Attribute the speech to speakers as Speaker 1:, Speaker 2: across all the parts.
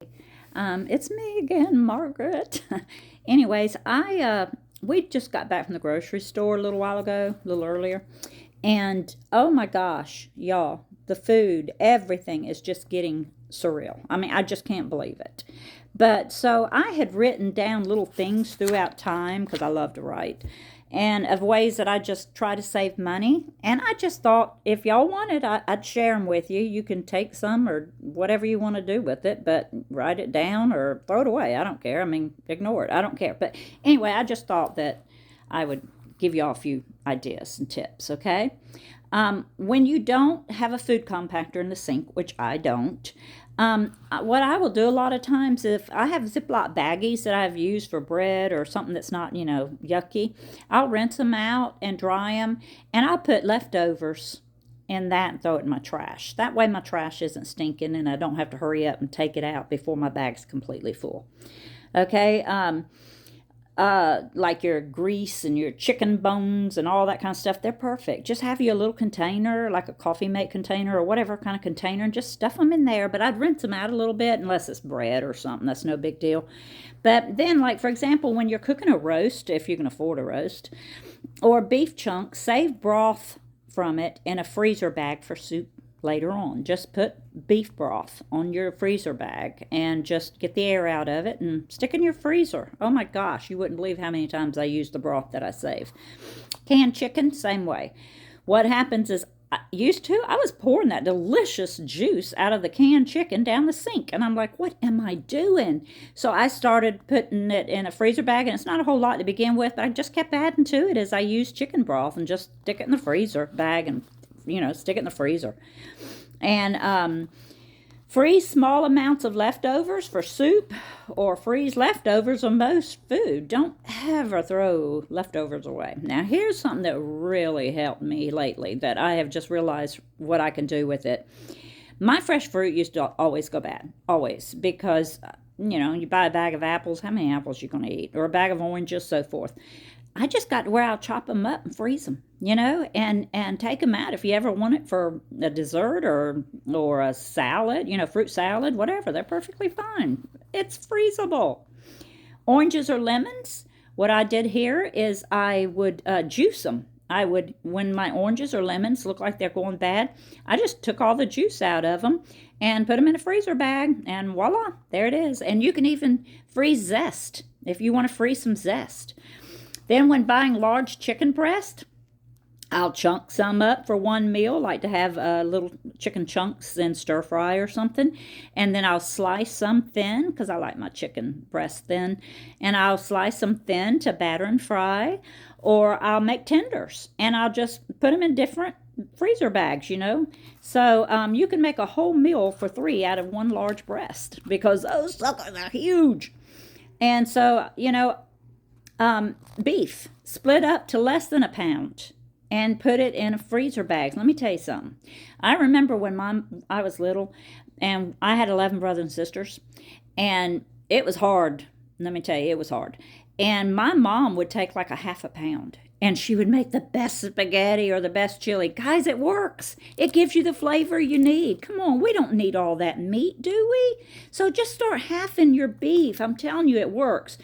Speaker 1: It's me again, Margaret. Anyways, I we just got back from the grocery store a little while ago, a little earlier, and oh my gosh, y'all, the food, everything is just getting surreal. I mean, I just can't believe it. But so I had written down little things throughout time because I love to write and of ways that I just try to save money. And I just thought if y'all wanted, I'd share them with you. You can take some or whatever you want to do with it, but write it down or throw it away. I don't care. I mean, ignore it. I don't care. But anyway, I just thought that I would give y'all a few ideas and tips, okay? When you don't have a food compactor in the sink, which I don't, what I will do a lot of times, if I have Ziploc baggies that I've used for bread or something that's not, yucky, I'll rinse them out and dry them, and I'll put leftovers in that and throw it in my trash. That way my trash isn't stinking and I don't have to hurry up and take it out before my bag's completely full. Okay, like your grease and your chicken bones and all that kind of stuff, they're perfect. Just have you a little container, like a coffee mate container or whatever kind of container, and just stuff them in there. But I'd rinse them out a little bit, unless it's bread or something. That's no big deal. But then, like for example, when you're cooking a roast, if you can afford a roast, or beef chunks, save broth from it in a freezer bag for soup later on. Just put beef broth on your freezer bag and just get the air out of it and stick in your freezer. Oh my gosh, you wouldn't believe how many times I use the broth that I save. Canned chicken, same way. What happens is I was pouring that delicious juice out of the canned chicken down the sink, and I'm like, what am I doing? So I started putting it in a freezer bag, and it's not a whole lot to begin with, but I just kept adding to it as I used chicken broth and just stick it in the freezer bag and stick it in the freezer. And freeze small amounts of leftovers for soup or freeze leftovers of most food. Don't ever throw leftovers away. Now, here's something that really helped me lately that I have just realized what I can do with it. My fresh fruit used to always go bad, always, because you buy a bag of apples, how many apples you going to eat? Or a bag of oranges, so forth. I just got to where I'll chop them up and freeze them, and take them out if you ever want it for a dessert or a salad, fruit salad, whatever. They're perfectly fine. It's freezable. Oranges or lemons. What I did here is I would juice them. I would, when my oranges or lemons look like they're going bad, I just took all the juice out of them and put them in a freezer bag, and voila, there it is. And you can even freeze zest if you want to freeze some zest. Then, when buying large chicken breast, I'll chunk some up for one meal, like to have little chicken chunks in stir fry or something. And then I'll slice some thin, because I like my chicken breast thin. And I'll slice them thin to batter and fry. Or I'll make tenders, and I'll just put them in different freezer bags. So you can make a whole meal for three out of one large breast, because those suckers are huge. And so, beef, split up to less than a pound and put it in a freezer bag. Let me tell you something. I remember when I was little, and I had 11 brothers and sisters, and it was hard. Let me tell you, it was hard. And my mom would take like a half a pound, and she would make the best spaghetti or the best chili. Guys, it works. It gives you the flavor you need. Come on, we don't need all that meat, do we? So just start halving your beef. I'm telling you, it works.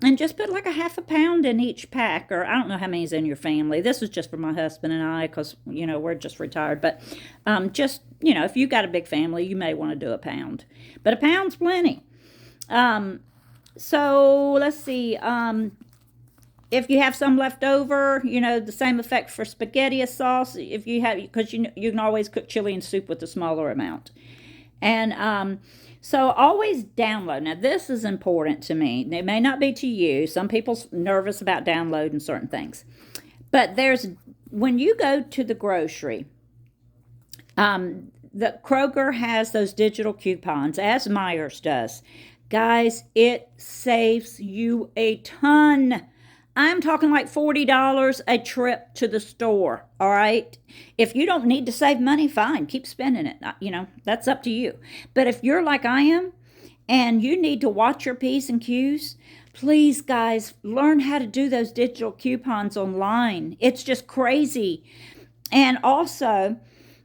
Speaker 1: And just put like a half a pound in each pack, or I don't know how many's in your family. This is just for my husband and I, because we're just retired. But just if you got a big family, you may want to do a pound, but a pound's plenty. So let's see. If you have some left over, the same effect for spaghetti sauce. If you have, because you can always cook chili and soup with a smaller amount, and so always download. Now this is important to me. It may not be to you. Some people's nervous about downloading certain things. But when you go to the grocery, the Kroger has those digital coupons, as Myers does. Guys, it saves you a ton. I'm talking like $40 a trip to the store, all right? If you don't need to save money, fine, keep spending it. That's up to you. But if you're like I am and you need to watch your P's and Q's, please, guys, learn how to do those digital coupons online. It's just crazy. And also,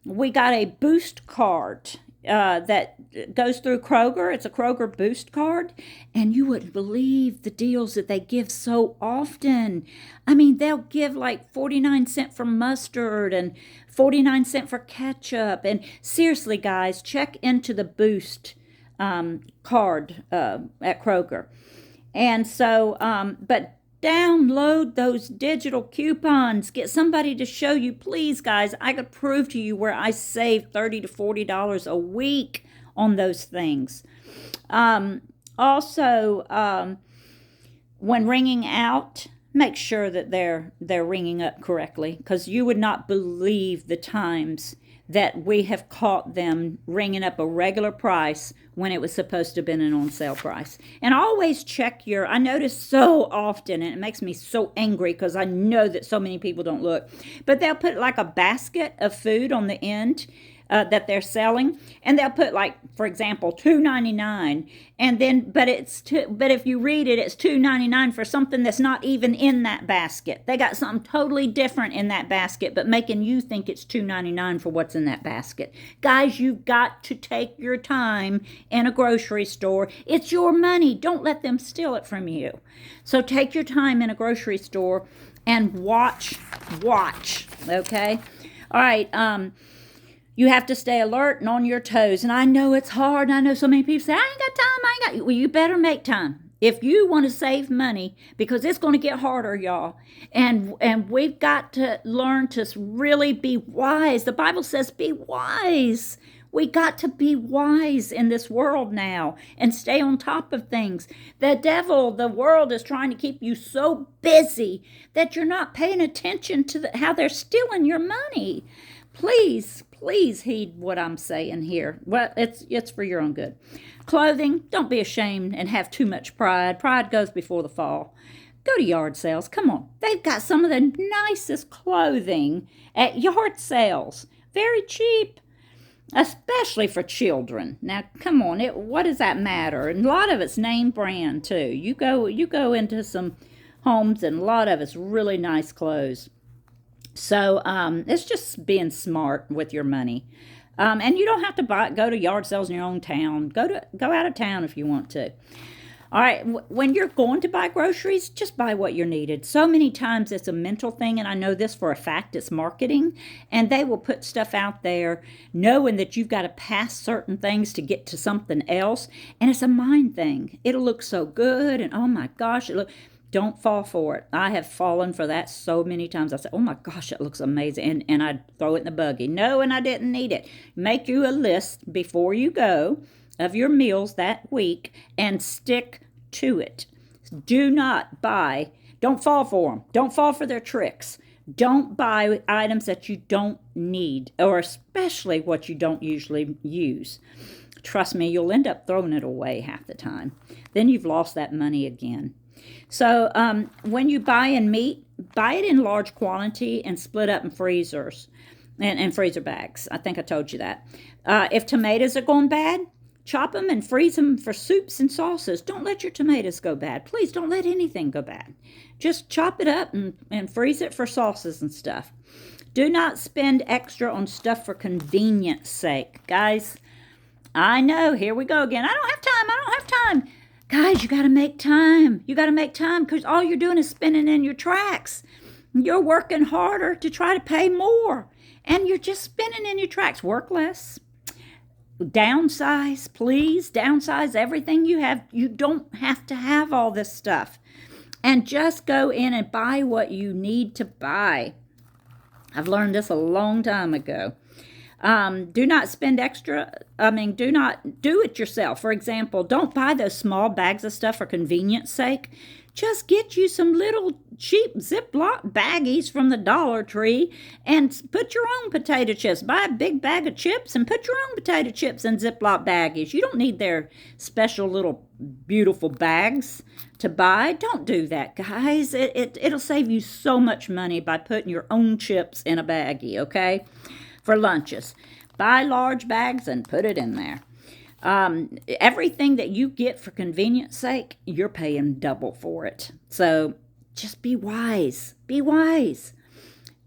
Speaker 1: we got a Boost card. that goes through Kroger. It's a Kroger Boost card, and you wouldn't believe the deals that they give so often. I mean, they'll give like 49 cents for mustard and 49 cents for ketchup. And seriously, guys, check into the Boost card at Kroger. And so, but download those digital coupons. Get somebody to show you. Please, guys, I could prove to you where I save $30 to $40 a week on those things. Also, when ringing out, make sure that they're ringing up correctly, because you would not believe the times that we have caught them ringing up a regular price when it was supposed to have been an on sale price. And always check I notice so often, and it makes me so angry because I know that so many people don't look, but they'll put like a basket of food on the end that they're selling, and they'll put, like, for example, $2.99, and then but if you read it, it's $2.99 for something that's not even in that basket. They got something totally different in that basket, but making you think it's $2.99 for what's in that basket. Guys, you've got to take your time in a grocery store. It's your money. Don't let them steal it from you. So take your time in a grocery store and watch, okay? All right, you have to stay alert and on your toes. And I know it's hard. I know so many people say, I ain't got time. Well, you better make time. If you want to save money, because it's going to get harder, y'all. And we've got to learn to really be wise. The Bible says be wise. We got to be wise in this world now and stay on top of things. The devil, the world, is trying to keep you so busy that you're not paying attention to how they're stealing your money. Please heed what I'm saying here. Well, it's for your own good. Clothing, don't be ashamed and have too much pride. Pride goes before the fall. Go to yard sales. Come on. They've got some of the nicest clothing at yard sales. Very cheap, especially for children. Now, come on. What does that matter? And a lot of it's name brand, too. You go into some homes, and a lot of it's really nice clothes. So it's just being smart with your money. And you don't have to go to yard sales in your own town. Go out of town if you want to. All right, when you're going to buy groceries, just buy what you're needed. So many times it's a mental thing, and I know this for a fact, it's marketing, and they will put stuff out there knowing that you've got to pass certain things to get to something else, and it's a mind thing. It'll look so good, and oh my gosh, don't fall for it. I have fallen for that so many times. I said, oh my gosh, it looks amazing. And I'd throw it in the buggy. No, and I didn't need it. Make you a list before you go of your meals that week and stick to it. Do not buy. Don't fall for them. Don't fall for their tricks. Don't buy items that you don't need, or especially what you don't usually use. Trust me, you'll end up throwing it away half the time. Then you've lost that money again. So when you buy in meat, buy it in large quantity and split up in freezers and freezer bags. I think I told you that. If tomatoes are going bad, chop them and freeze them for soups and sauces. Don't let your tomatoes go bad. Please don't let anything go bad. Just chop it up and freeze it for sauces and stuff. Do not spend extra on stuff for convenience sake. Guys, I know, here we go again. I don't have time. Guys, you got to make time. You got to make time, because all you're doing is spinning in your tracks. You're working harder to try to pay more, and you're just spinning in your tracks. Work less. Downsize, please. Downsize everything you have. You don't have to have all this stuff. And just go in and buy what you need to buy. I've learned this a long time ago. Do not spend extra. Do not do it yourself. For example, don't buy those small bags of stuff for convenience sake. Just get you some little cheap Ziploc baggies from the Dollar Tree and put your own potato chips. Buy a big bag of chips and put your own potato chips in Ziploc baggies. You don't need their special little beautiful bags to buy. Don't do that, guys. It'll save you so much money by putting your own chips in a baggie, okay? For lunches. Buy large bags and put it in there. Everything that you get for convenience sake, you're paying double for it. So just be wise. Be wise.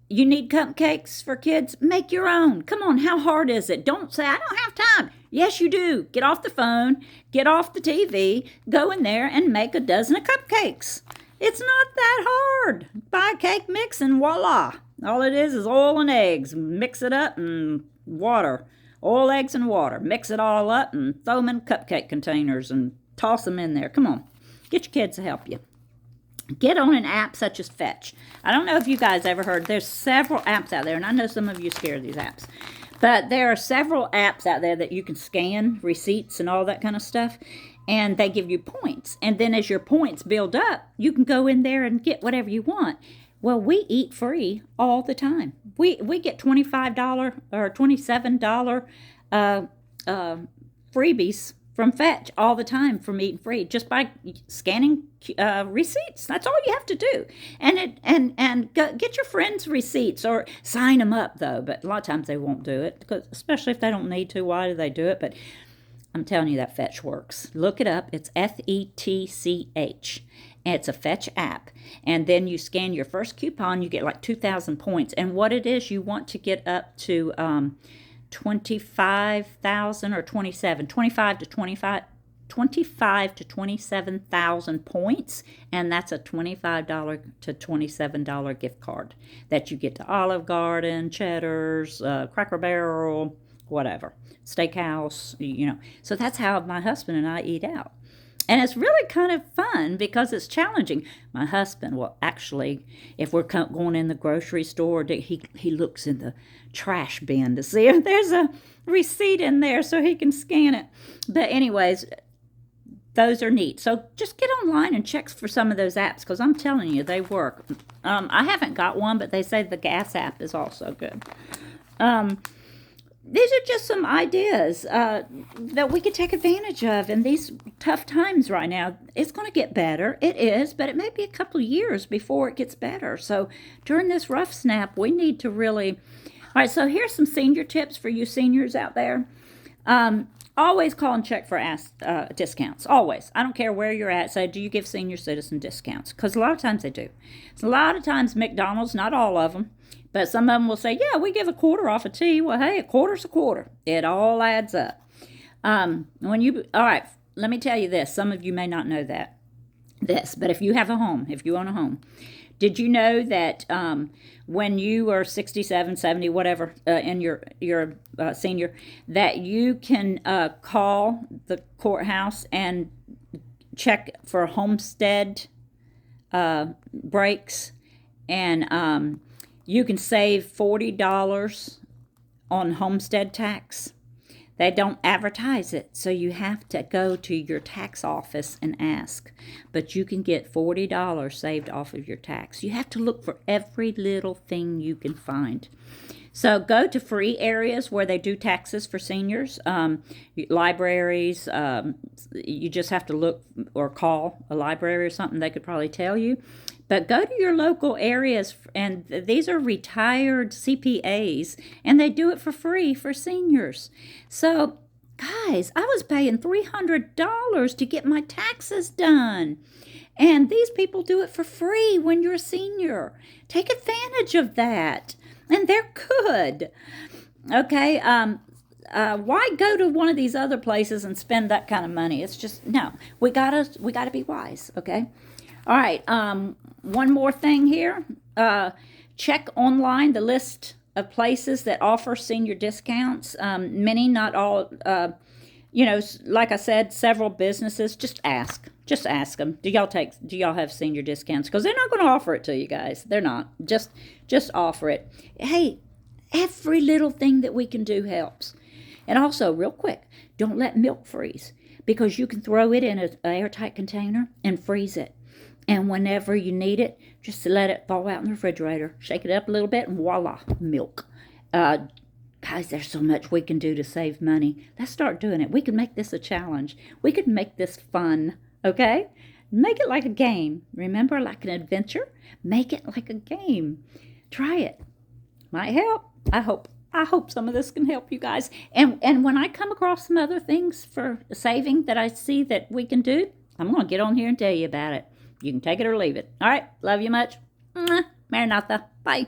Speaker 1: You need cupcakes for kids? Make your own. Come on, how hard is it? Don't say, I don't have time. Yes, you do. Get off the phone, get off the TV, go in there and make a dozen of cupcakes. It's not that hard. Buy a cake mix and voila. All it is oil and eggs. Mix it up and water. Oil, eggs, and water. Mix it all up and throw them in cupcake containers and toss them in there. Come on. Get your kids to help you. Get on an app such as Fetch. I don't know if you guys ever heard. There's several apps out there, and I know some of you are scared of these apps. But there are several apps out there that you can scan receipts and all that kind of stuff, and they give you points. And then as your points build up, you can go in there and get whatever you want. Well, we eat free all the time. We get $25 or $27 freebies from Fetch all the time from eating free, just by scanning receipts. That's all you have to do. And get your friends' receipts or sign them up, though. But a lot of times they won't do it, because especially if they don't need to. Why do they do it? But I'm telling you, that Fetch works. Look it up. It's FETCH. And it's a Fetch app. And then you scan your first coupon, you get like 2,000 points. And what it is, you want to get up to 25,000 or 25 to 27,000 points, and that's a $25 to $27 gift card that you get to Olive Garden, Cheddar's, Cracker Barrel, whatever, Steakhouse, So that's how my husband and I eat out. And it's really kind of fun because it's challenging. My husband will actually, if we're going in the grocery store, he looks in the trash bin to see if there's a receipt in there so he can scan it. But anyways, those are neat. So just get online and check for some of those apps, because I'm telling you, they work. I haven't got one, but they say the gas app is also good. These are just some ideas that we could take advantage of in these tough times right now. It's going to get better. It is, but it may be a couple of years before it gets better. So during this rough snap, we need to really... All right, so here's some senior tips for you seniors out there. Always call and check for discounts. Always. I don't care where you're at. Say, do you give senior citizen discounts? Because a lot of times they do. So a lot of times McDonald's, not all of them, but some of them will say, yeah, we give a quarter off a tea. Well, hey, a quarter's a quarter. It all adds up. All right, let me tell you this. Some of you may not know but if you have a home, if you own a home, did you know that when you are 67, 70, whatever, and you're a senior, that you can call the courthouse and check for homestead breaks, and you can save $40 on homestead tax. They don't advertise it, so you have to go to your tax office and ask. But you can get $40 saved off of your tax. You have to look for every little thing you can find. So go to free areas where they do taxes for seniors, libraries. You just have to look or call a library or something. They could probably tell you. But go to your local areas, and these are retired CPAs, and they do it for free for seniors. So, guys, I was paying $300 to get my taxes done. And these people do it for free when you're a senior. Take advantage of that. And they're good. Okay, why go to one of these other places and spend that kind of money? It's just, no. We gotta be wise, okay? All right, one more thing here. Check online the list of places that offer senior discounts. Many, not all, like I said, several businesses. Just ask them. Do y'all have senior discounts? Because they're not going to offer it to you guys. They're not. Just offer it. Hey, every little thing that we can do helps. And also, real quick, don't let milk freeze, because you can throw it in an airtight container and freeze it. And whenever you need it, just let it thaw out in the refrigerator. Shake it up a little bit, and voila, milk. Guys, there's so much we can do to save money. Let's start doing it. We can make this a challenge. We can make this fun, okay? Make it like a game. Remember, like an adventure? Make it like a game. Try it. Might help. I hope some of this can help you guys. And when I come across some other things for saving that I see that we can do, I'm going to get on here and tell you about it. You can take it or leave it. All right. Love you much. Maranatha. Bye.